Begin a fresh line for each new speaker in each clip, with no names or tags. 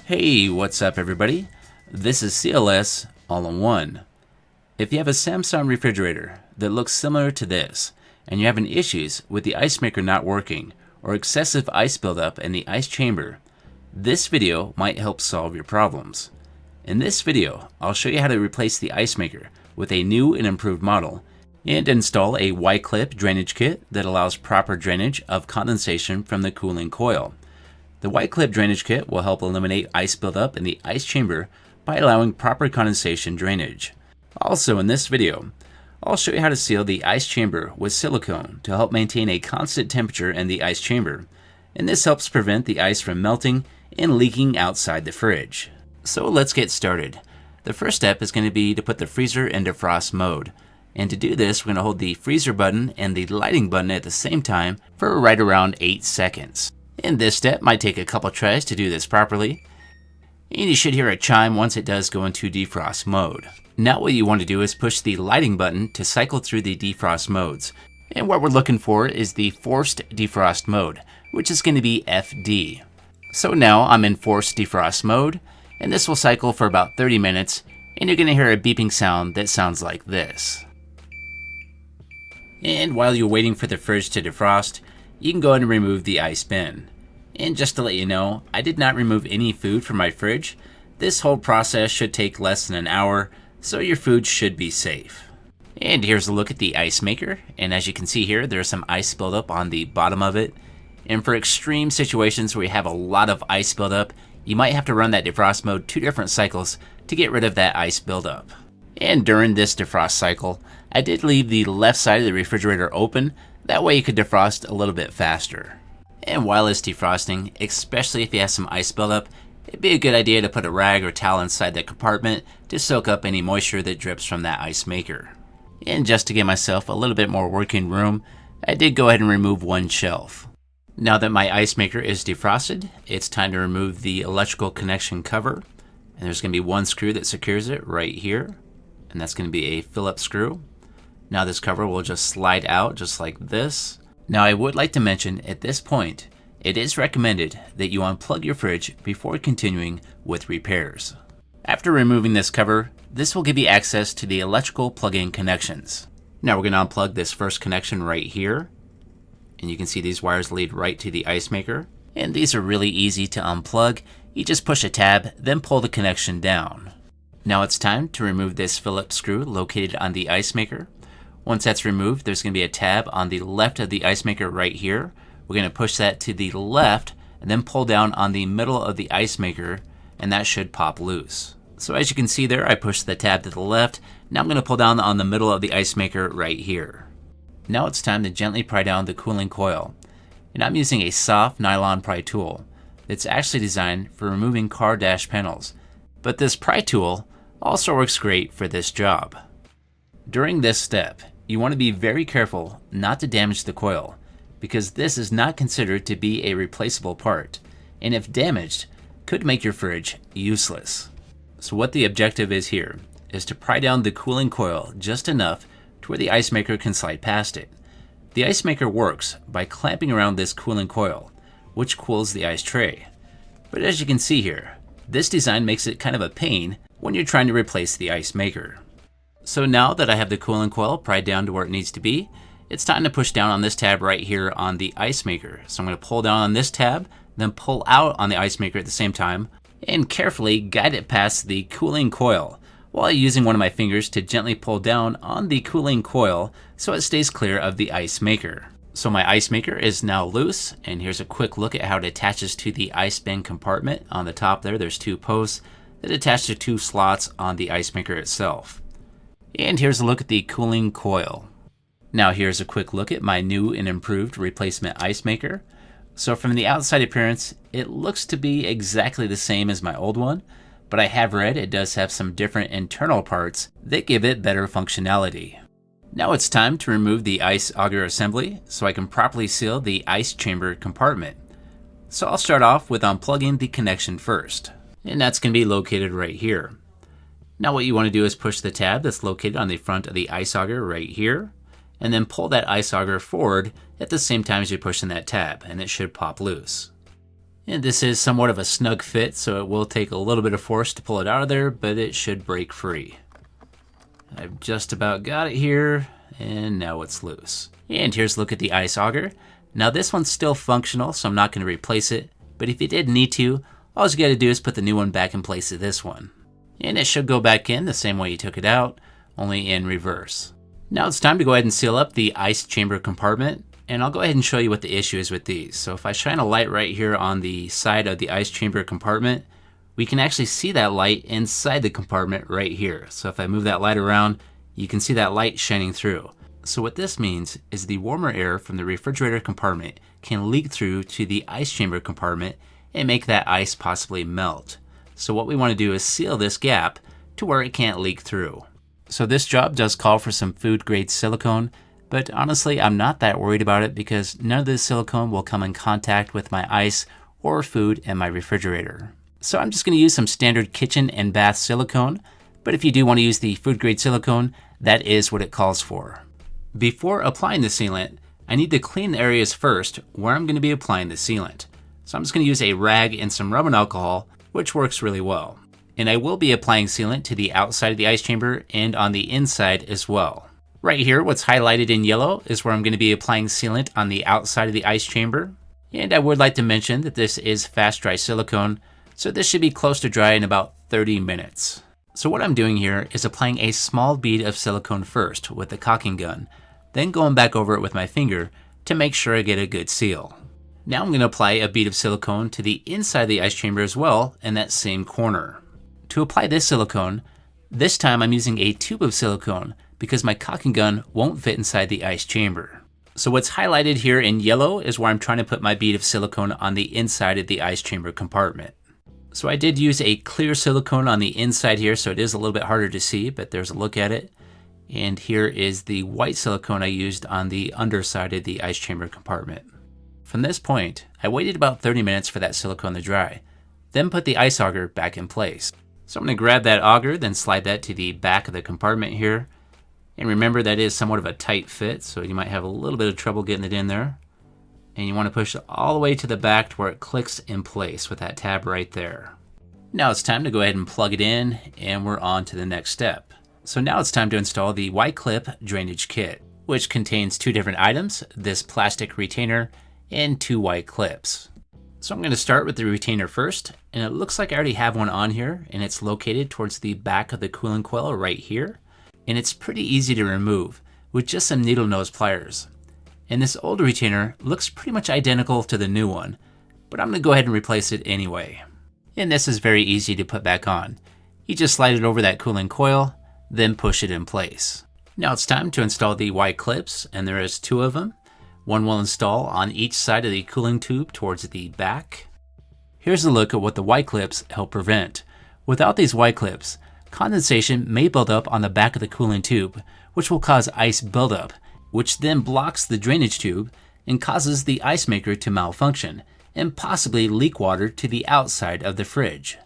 Hey, what's up everybody? This is C.L.S. all-in-one. If you have a Samsung refrigerator that looks similar to this, and you're having issues with the ice maker not working or excessive ice buildup in the ice chamber, this video might help solve your problems. In this video, I'll show you how to replace the ice maker with a new and improved model and install a Y-clip drainage kit that allows proper drainage of condensation from the cooling coil. The Y-clip drainage kit will help eliminate ice buildup in the ice chamber by allowing proper condensation drainage. Also in this video, I'll show you how to seal the ice chamber with silicone to help maintain a constant temperature in the ice chamber, and this helps prevent the ice from melting and leaking outside the fridge. So let's get started. The first step is going to be to put the freezer in defrost mode. And to do this, we're going to hold the freezer button and the lighting button at the same time for right around 8 seconds. And this step might take a couple tries to do this properly. And you should hear a chime once it does go into defrost mode. Now what you want to do is push the lighting button to cycle through the defrost modes. And what we're looking for is the forced defrost mode, which is going to be FD. So now I'm in forced defrost mode, and this will cycle for about 30 minutes, and you're going to hear a beeping sound that sounds like this. And while you're waiting for the fridge to defrost, you can go ahead and remove the ice bin. And just to let you know, I did not remove any food from my fridge. This whole process should take less than an hour, so your food should be safe. And here's a look at the ice maker, and as you can see here, there's some ice buildup on the bottom of it. And for extreme situations where you have a lot of ice buildup, you might have to run that defrost mode 2 different cycles to get rid of that ice buildup. And during this defrost cycle, I did leave the left side of the refrigerator open, that way you could defrost a little bit faster. And while it's defrosting, especially if you have some ice buildup, it'd be a good idea to put a rag or towel inside the compartment to soak up any moisture that drips from that ice maker. And just to give myself a little bit more working room, I did go ahead and remove one shelf. Now that my ice maker is defrosted, it's time to remove the electrical connection cover. And there's going to be one screw that secures it right here. And that's going to be a Phillips screw. Now this cover will just slide out just like this. Now I would like to mention at this point, it is recommended that you unplug your fridge before continuing with repairs. After removing this cover, this will give you access to the electrical plug-in connections. Now we're going to unplug this first connection right here. And you can see these wires lead right to the ice maker. And these are really easy to unplug. You just push a tab, then pull the connection down. Now it's time to remove this Phillips screw located on the ice maker. Once that's removed, there's going to be a tab on the left of the ice maker right here. We're going to push that to the left and then pull down on the middle of the ice maker, and that should pop loose. So as you can see there, I pushed the tab to the left. Now I'm going to pull down on the middle of the ice maker right here. Now it's time to gently pry down the cooling coil. And I'm using a soft nylon pry tool that's actually designed for removing car dash panels. But this pry tool also works great for this job. During this step, you want to be very careful not to damage the coil, because this is not considered to be a replaceable part, and if damaged, could make your fridge useless. So what the objective is here is to pry down the cooling coil just enough to where the ice maker can slide past it. The ice maker works by clamping around this cooling coil, which cools the ice tray. But as you can see here, this design makes it kind of a pain when you're trying to replace the ice maker. So now that I have the cooling coil pried down to where it needs to be, it's time to push down on this tab right here on the ice maker. So I'm going to pull down on this tab, then pull out on the ice maker at the same time, and carefully guide it past the cooling coil, while using one of my fingers to gently pull down on the cooling coil so it stays clear of the ice maker. So my ice maker is now loose, and here's a quick look at how it attaches to the ice bin compartment. On the top there's 2 posts that attach to 2 slots on the ice maker itself. And here's a look at the cooling coil. Now here's a quick look at my new and improved replacement ice maker. So from the outside appearance, it looks to be exactly the same as my old one, but I have read it does have some different internal parts that give it better functionality. Now it's time to remove the ice auger assembly so I can properly seal the ice chamber compartment. So I'll start off with unplugging the connection first, and that's going to be located right here. Now what you want to do is push the tab that's located on the front of the ice auger right here, and then pull that ice auger forward at the same time as you're pushing that tab, and it should pop loose. And this is somewhat of a snug fit, so it will take a little bit of force to pull it out of there, but it should break free. I've just about got it here, and now it's loose. And here's a look at the ice auger. Now this one's still functional, so I'm not going to replace it, but if you did need to, all you got to do is put the new one back in place of this one. And it should go back in the same way you took it out, only in reverse. Now it's time to go ahead and seal up the ice chamber compartment, and I'll go ahead and show you what the issue is with these. So if I shine a light right here on the side of the ice chamber compartment, we can actually see that light inside the compartment right here. So if I move that light around, you can see that light shining through. So what this means is the warmer air from the refrigerator compartment can leak through to the ice chamber compartment and make that ice possibly melt. So what we want to do is seal this gap to where it can't leak through. So this job does call for some food grade silicone, but honestly I'm not that worried about it because none of this silicone will come in contact with my ice or food in my refrigerator. So I'm just going to use some standard kitchen and bath silicone, but if you do want to use the food grade silicone, that is what it calls for. Before applying the sealant, I need to clean the areas first where I'm going to be applying the sealant. So I'm just going to use a rag and some rubbing alcohol, which works really well. And I will be applying sealant to the outside of the ice chamber and on the inside as well. Right here, what's highlighted in yellow is where I'm going to be applying sealant on the outside of the ice chamber. And I would like to mention that this is fast dry silicone, so this should be close to dry in about 30 minutes. So what I'm doing here is applying a small bead of silicone first with the caulking gun, then going back over it with my finger to make sure I get a good seal. Now I'm going to apply a bead of silicone to the inside of the ice chamber as well in that same corner. To apply this silicone, this time I'm using a tube of silicone because my caulking gun won't fit inside the ice chamber. So what's highlighted here in yellow is where I'm trying to put my bead of silicone on the inside of the ice chamber compartment. So I did use a clear silicone on the inside here, so it is a little bit harder to see, but there's a look at it. And here is the white silicone I used on the underside of the ice chamber compartment. From this point, I waited about 30 minutes for that silicone to dry, then put the ice auger back in place. So I'm going to grab that auger, then slide that to the back of the compartment here. And remember that is somewhat of a tight fit, so you might have a little bit of trouble getting it in there. And you want to push it all the way to the back to where it clicks in place with that tab right there. Now it's time to go ahead and plug it in, and we're on to the next step. So now it's time to install the Y-Clip drainage kit, which contains two different items, this plastic retainer and two Y-Clips. So I'm going to start with the retainer first, and it looks like I already have one on here, and it's located towards the back of the cooling coil right here. And it's pretty easy to remove with just some needle nose pliers. And this old retainer looks pretty much identical to the new one, but I'm going to go ahead and replace it anyway. And this is very easy to put back on. You just slide it over that cooling coil, then push it in place. Now it's time to install the Y-Clips, and there is two of them. One will install on each side of the cooling tube towards the back. Here's a look at what the Y-Clips help prevent. Without these Y-Clips, condensation may build up on the back of the cooling tube, which will cause ice buildup, which then blocks the drainage tube and causes the ice maker to malfunction and possibly leak water to the outside of the fridge.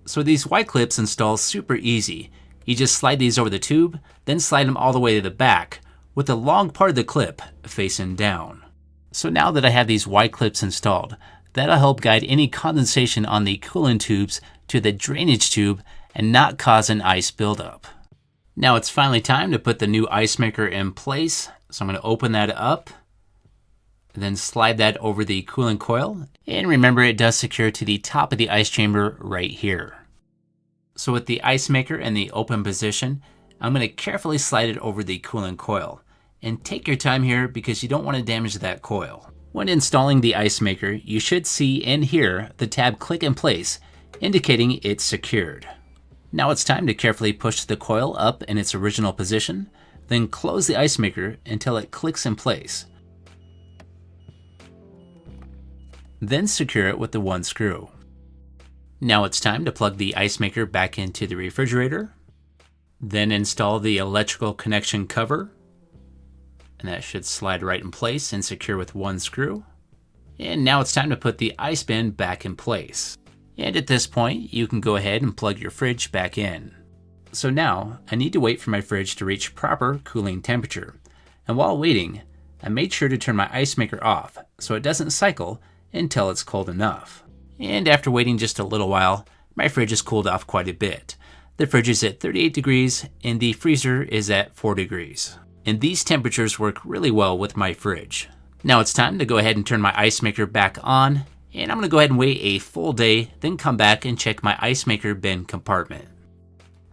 So these Y-Clips install super easy. You just slide these over the tube, then slide them all the way to the back, with the long part of the clip facing down. So now that I have these Y-Clips installed, that'll help guide any condensation on the cooling tubes to the drainage tube and not cause an ice buildup. Now it's finally time to put the new ice maker in place. So I'm going to open that up, and then slide that over the cooling coil. And remember, it does secure to the top of the ice chamber right here. So with the ice maker in the open position, I'm going to carefully slide it over the cooling coil. And take your time here because you don't want to damage that coil. When installing the ice maker, you should see and hear the tab click in place, indicating it's secured. Now it's time to carefully push the coil up in its original position, then close the ice maker until it clicks in place. Then secure it with the one screw. Now it's time to plug the ice maker back into the refrigerator, then install the electrical connection cover, and that should slide right in place and secure with one screw. And now it's time to put the ice bin back in place. And at this point, you can go ahead and plug your fridge back in. So now, I need to wait for my fridge to reach proper cooling temperature. And while waiting, I made sure to turn my ice maker off so it doesn't cycle until it's cold enough. And after waiting just a little while, my fridge has cooled off quite a bit. The fridge is at 38 degrees and the freezer is at 4 degrees. And these temperatures work really well with my fridge. Now it's time to go ahead and turn my ice maker back on, and I'm going to go ahead and wait a full day, then come back and check my ice maker bin compartment.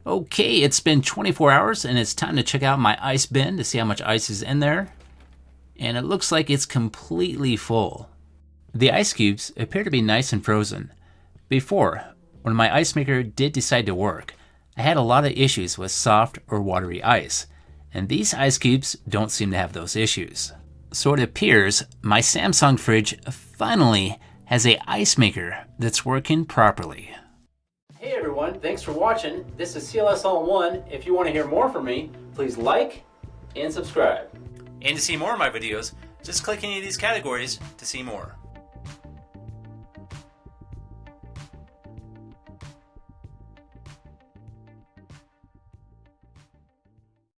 Okay, it's been 24 hours and it's time to check out my ice bin to see how much ice is in there. And it looks like it's completely full. The ice cubes appear to be nice and frozen. Before, when my ice maker did decide to work, I had a lot of issues with soft or watery ice, and these ice cubes don't seem to have those issues. So it appears my Samsung fridge finally has an ice maker that's working properly. Hey everyone, thanks for watching. This is C.L.S. All-in-One. If you want to hear more from me, please like and subscribe. And to see more of my videos, just click any of these categories to see more.